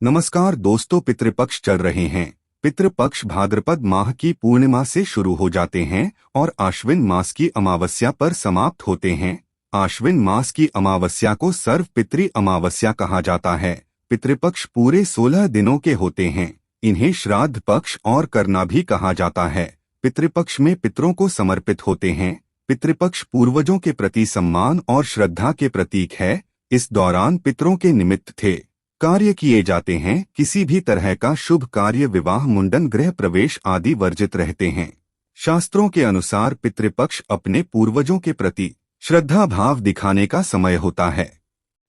नमस्कार दोस्तों, पितृपक्ष चल रहे हैं। पितृपक्ष भाद्रपद माह की पूर्णिमा से शुरू हो जाते हैं और आश्विन मास की अमावस्या पर समाप्त होते हैं। आश्विन मास की अमावस्या को सर्व पितृ अमावस्या कहा जाता है। पितृपक्ष पूरे 16 दिनों के होते हैं। इन्हें श्राद्ध पक्ष और करना भी कहा जाता है। पितृपक्ष में पितरों को समर्पित होते हैं। पितृपक्ष पूर्वजों के प्रति सम्मान और श्रद्धा के प्रतीक है। इस दौरान पितरों के निमित्त थे कार्य किए जाते हैं। किसी भी तरह का शुभ कार्य, विवाह, मुंडन, गृह प्रवेश आदि वर्जित रहते हैं। शास्त्रों के अनुसार पितृपक्ष अपने पूर्वजों के प्रति श्रद्धा भाव दिखाने का समय होता है।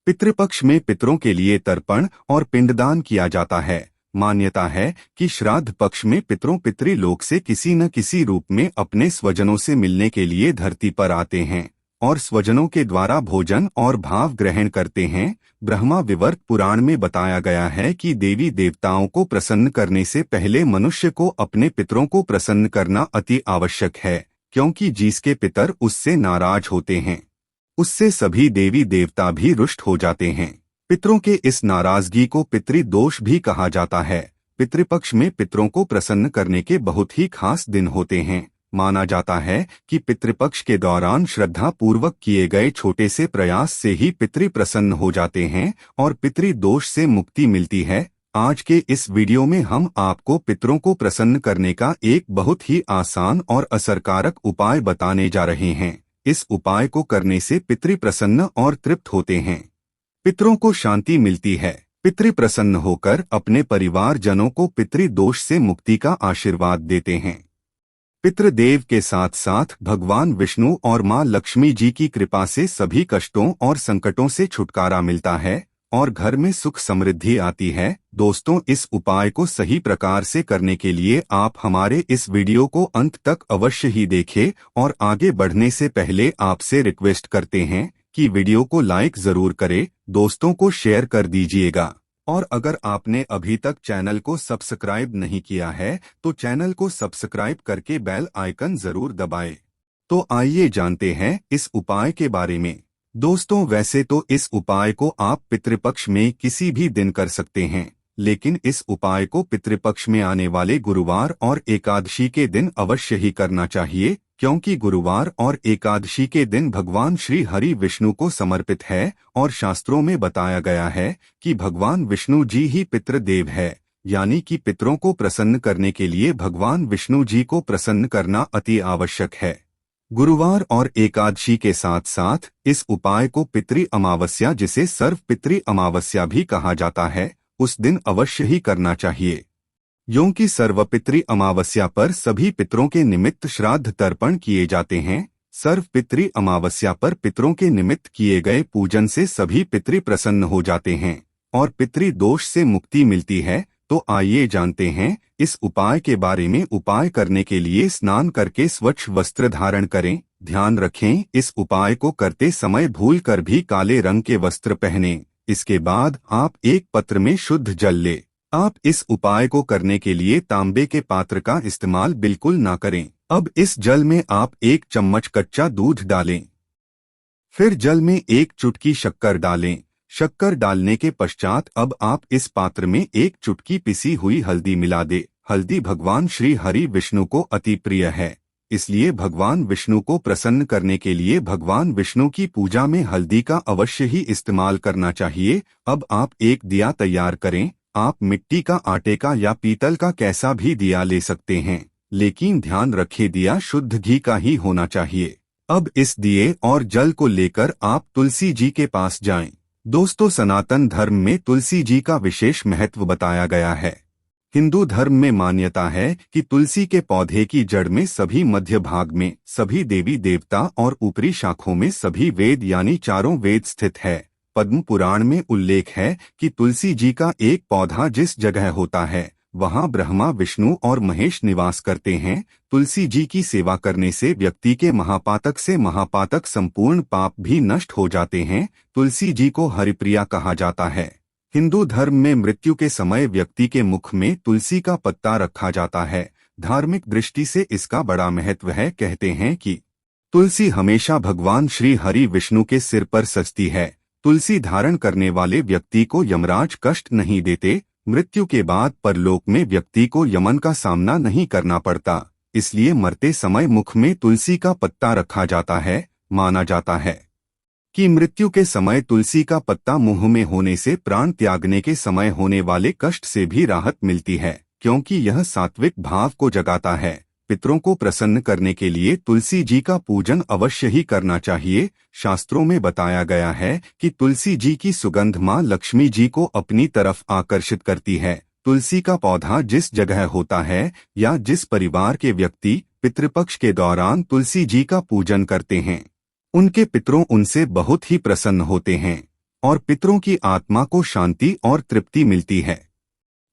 पितृपक्ष में पितरों के लिए तर्पण और पिंडदान किया जाता है। मान्यता है कि श्राद्ध पक्ष में पितरों पितृलोक से किसी न किसी रूप में अपने स्वजनों से मिलने के लिए धरती पर आते हैं और स्वजनों के द्वारा भोजन और भाव ग्रहण करते हैं। ब्रह्मा विवर्त पुराण में बताया गया है कि देवी देवताओं को प्रसन्न करने से पहले मनुष्य को अपने पितरों को प्रसन्न करना अति आवश्यक है, क्योंकि जिसके पितर उससे नाराज होते हैं उससे सभी देवी देवता भी रुष्ट हो जाते हैं। पितरों के इस नाराजगी को पितृदोष भी कहा जाता है। पितृपक्ष में पितरों को प्रसन्न करने के बहुत ही खास दिन होते हैं। माना जाता है कि पितृपक्ष के दौरान श्रद्धा पूर्वक किए गए छोटे से प्रयास से ही पितृ प्रसन्न हो जाते हैं और पितृदोष से मुक्ति मिलती है। आज के इस वीडियो में हम आपको पितरों को प्रसन्न करने का एक बहुत ही आसान और असरकारक उपाय बताने जा रहे हैं। इस उपाय को करने से पितृ प्रसन्न और तृप्त होते हैं। पितरों को शांति मिलती है। पितृ प्रसन्न होकर अपने परिवार जनों को पितृदोष से मुक्ति का आशीर्वाद देते हैं। पितृदेव के साथ साथ भगवान विष्णु और मां लक्ष्मी जी की कृपा से सभी कष्टों और संकटों से छुटकारा मिलता है और घर में सुख समृद्धि आती है। दोस्तों, इस उपाय को सही प्रकार से करने के लिए आप हमारे इस वीडियो को अंत तक अवश्य ही देखें और आगे बढ़ने से पहले आपसे रिक्वेस्ट करते हैं कि वीडियो को लाइक जरूर करें, दोस्तों को शेयर कर दीजिएगा और अगर आपने अभी तक चैनल को सब्सक्राइब नहीं किया है तो चैनल को सब्सक्राइब करके बेल आइकन जरूर दबाएं। तो आइए जानते हैं इस उपाय के बारे में। दोस्तों, वैसे तो इस उपाय को आप पितृपक्ष में किसी भी दिन कर सकते हैं, लेकिन इस उपाय को पितृपक्ष में आने वाले गुरुवार और एकादशी के दिन अवश्य ही करना चाहिए, क्योंकि गुरुवार और एकादशी के दिन भगवान श्री हरि विष्णु को समर्पित है और शास्त्रों में बताया गया है कि भगवान विष्णु जी ही पितृदेव है, यानी कि पितरों को प्रसन्न करने के लिए भगवान विष्णु जी को प्रसन्न करना अति आवश्यक है। गुरुवार और एकादशी के साथ साथ इस उपाय को पितृ अमावस्या, जिसे सर्व पितृ अमावस्या भी कहा जाता है, उस दिन अवश्य ही करना चाहिए। क्योंकि सर्वपितृ अमावस्या पर सभी पितरों के निमित्त श्राद्ध तर्पण किए जाते हैं। सर्व पितृ अमावस्या पर पितरों के निमित्त किए गए पूजन से सभी पितृ प्रसन्न हो जाते हैं और पितृ दोष से मुक्ति मिलती है। तो आइए जानते हैं इस उपाय के बारे में। उपाय करने के लिए स्नान करके स्वच्छ वस्त्र धारण करें। ध्यान रखें, इस उपाय को करते समय भूल कर भी काले रंग के वस्त्र पहनें। इसके बाद आप एक पत्र में शुद्ध जल लें। आप इस उपाय को करने के लिए तांबे के पात्र का इस्तेमाल बिल्कुल ना करें। अब इस जल में आप 1 चम्मच कच्चा दूध डालें। फिर जल में 1 चुटकी शक्कर डालें। शक्कर डालने के पश्चात अब आप इस पात्र में 1 चुटकी पिसी हुई हल्दी मिला दें। हल्दी भगवान श्री हरि विष्णु को अति प्रिय है, इसलिए भगवान विष्णु को प्रसन्न करने के लिए भगवान विष्णु की पूजा में हल्दी का अवश्य ही इस्तेमाल करना चाहिए। अब आप एक दिया तैयार करें। आप मिट्टी का, आटे का या पीतल का कैसा भी दिया ले सकते हैं, लेकिन ध्यान रखें दिया शुद्ध घी का ही होना चाहिए। अब इस दिए और जल को लेकर आप तुलसी जी के पास जाएं। दोस्तों, सनातन धर्म में तुलसी जी का विशेष महत्व बताया गया है। हिंदू धर्म में मान्यता है कि तुलसी के पौधे की जड़ में सभी, मध्य भाग में सभी देवी देवता और ऊपरी शाखों में सभी वेद यानी चारों वेद स्थित है। पद्म पुराण में उल्लेख है कि तुलसी जी का एक पौधा जिस जगह होता है वहां ब्रह्मा, विष्णु और महेश निवास करते हैं। तुलसी जी की सेवा करने से व्यक्ति के महापातक से महापातक संपूर्ण पाप भी नष्ट हो जाते हैं। तुलसी जी को हरिप्रिया कहा जाता है। हिंदू धर्म में मृत्यु के समय व्यक्ति के मुख में तुलसी का पत्ता रखा जाता है। धार्मिक दृष्टि से इसका बड़ा महत्व है। कहते हैं कि तुलसी हमेशा भगवान श्री हरि विष्णु के सिर पर सजती है। तुलसी धारण करने वाले व्यक्ति को यमराज कष्ट नहीं देते। मृत्यु के बाद परलोक में व्यक्ति को यमन का सामना नहीं करना पड़ता, इसलिए मरते समय मुख में तुलसी का पत्ता रखा जाता है। माना जाता है कि मृत्यु के समय तुलसी का पत्ता मुंह में होने से प्राण त्यागने के समय होने वाले कष्ट से भी राहत मिलती है, क्योंकि यह सात्विक भाव को जगाता है। पितरों को प्रसन्न करने के लिए तुलसी जी का पूजन अवश्य ही करना चाहिए। शास्त्रों में बताया गया है कि तुलसी जी की सुगंध मां लक्ष्मी जी को अपनी तरफ आकर्षित करती है। तुलसी का पौधा जिस जगह होता है या जिस परिवार के व्यक्ति पितृपक्ष के दौरान तुलसी जी का पूजन करते हैं, उनके पितरों उनसे बहुत ही प्रसन्न होते हैं और पितरों की आत्मा को शांति और तृप्ति मिलती है।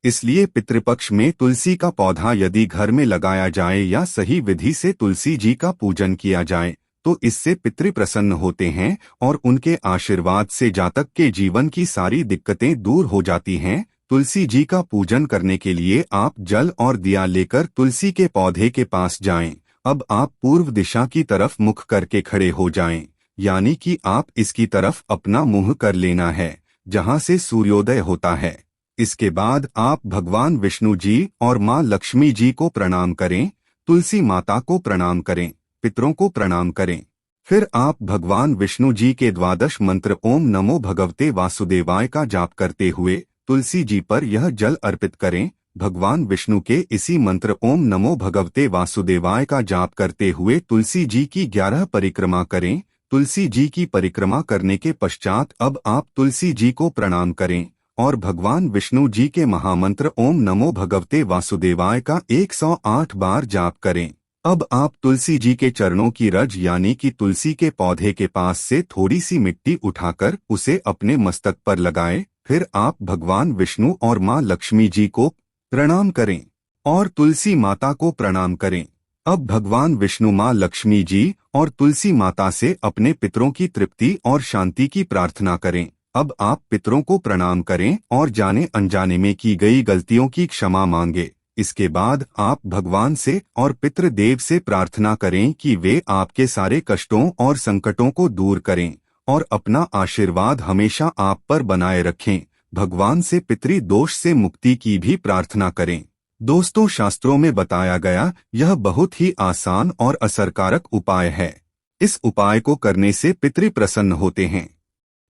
इसलिए पितृपक्ष में तुलसी का पौधा यदि घर में लगाया जाए या सही विधि से तुलसी जी का पूजन किया जाए तो इससे पितृ प्रसन्न होते हैं और उनके आशीर्वाद से जातक के जीवन की सारी दिक्कतें दूर हो जाती हैं। तुलसी जी का पूजन करने के लिए आप जल और दिया लेकर तुलसी के पौधे के पास जाएं। अब आप पूर्व दिशा की तरफ मुख करके खड़े हो जाएं, यानी कि आप इसकी तरफ अपना मुंह कर लेना है जहां से सूर्योदय होता है। इसके बाद आप भगवान विष्णु जी और मां लक्ष्मी जी को प्रणाम करें, तुलसी माता को प्रणाम करें, पितरों को प्रणाम करें। फिर आप भगवान विष्णु जी के द्वादश मंत्र ओम नमो भगवते वासुदेवाय का जाप करते हुए तुलसी जी पर यह जल अर्पित करें। भगवान विष्णु के इसी मंत्र ओम नमो भगवते वासुदेवाय का जाप करते हुए तुलसी जी की 11 परिक्रमा करें। तुलसी जी की परिक्रमा करने के पश्चात अब आप तुलसी जी को प्रणाम करें और भगवान विष्णु जी के महामंत्र ओम नमो भगवते वासुदेवाय का 108 बार जाप करें। अब आप तुलसी जी के चरणों की रज यानी कि तुलसी के पौधे के पास से थोड़ी सी मिट्टी उठाकर उसे अपने मस्तक पर लगाएं। फिर आप भगवान विष्णु और मां लक्ष्मी जी को प्रणाम करें और तुलसी माता को प्रणाम करें। अब भगवान विष्णु, मां लक्ष्मी जी और तुलसी माता से अपने पितरों की तृप्ति और शांति की प्रार्थना करें। अब आप पितरों को प्रणाम करें और जाने अनजाने में की गई गलतियों की क्षमा मांगे। इसके बाद आप भगवान से और पितृदेव से प्रार्थना करें कि वे आपके सारे कष्टों और संकटों को दूर करें और अपना आशीर्वाद हमेशा आप पर बनाए रखें। भगवान से पितृ दोष से मुक्ति की भी प्रार्थना करें। दोस्तों, शास्त्रों में बताया गया यह बहुत ही आसान और असरकारक उपाय है। इस उपाय को करने से पितृ प्रसन्न होते हैं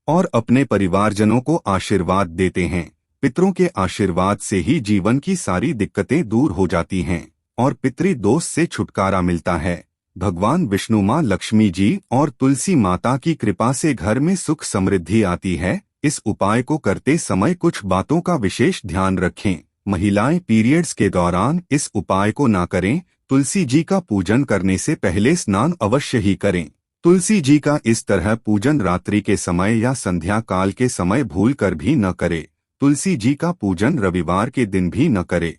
और अपने परिवारजनों को आशीर्वाद देते हैं। पितरों के आशीर्वाद से ही जीवन की सारी दिक्कतें दूर हो जाती हैं और पितृ दोष से छुटकारा मिलता है। भगवान विष्णु, मां लक्ष्मी जी और तुलसी माता की कृपा से घर में सुख समृद्धि आती है। इस उपाय को करते समय कुछ बातों का विशेष ध्यान रखें। महिलाएं पीरियड्स के दौरान इस उपाय को ना करें। तुलसी जी का पूजन करने से पहले स्नान अवश्य ही करें। तुलसी जी का इस तरह पूजन रात्रि के समय या संध्या काल के समय भूल कर भी न करे। तुलसी जी का पूजन रविवार के दिन भी न करे।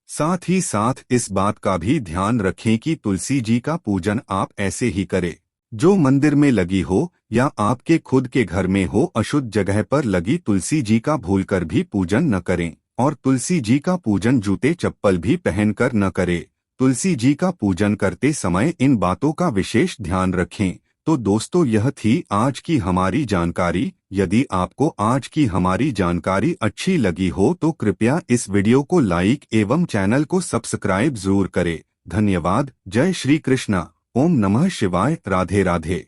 साथ ही साथ इस बात का भी ध्यान रखें कि तुलसी जी का पूजन आप ऐसे ही करें जो मंदिर में लगी हो या आपके खुद के घर में हो। अशुद्ध जगह पर लगी तुलसी जी का भूलकर भी पूजन न करें और तुलसी जी का पूजन जूते चप्पल भी पहनकर न करें। तुलसी जी का पूजन करते समय इन बातों का विशेष ध्यान रखें। तो दोस्तों, यह थी आज की हमारी जानकारी। यदि आपको आज की हमारी जानकारी अच्छी लगी हो तो कृपया इस वीडियो को लाइक एवं चैनल को सब्सक्राइब जरूर करें। धन्यवाद। जय श्री कृष्णा। ओम नमः शिवाय। राधे राधे।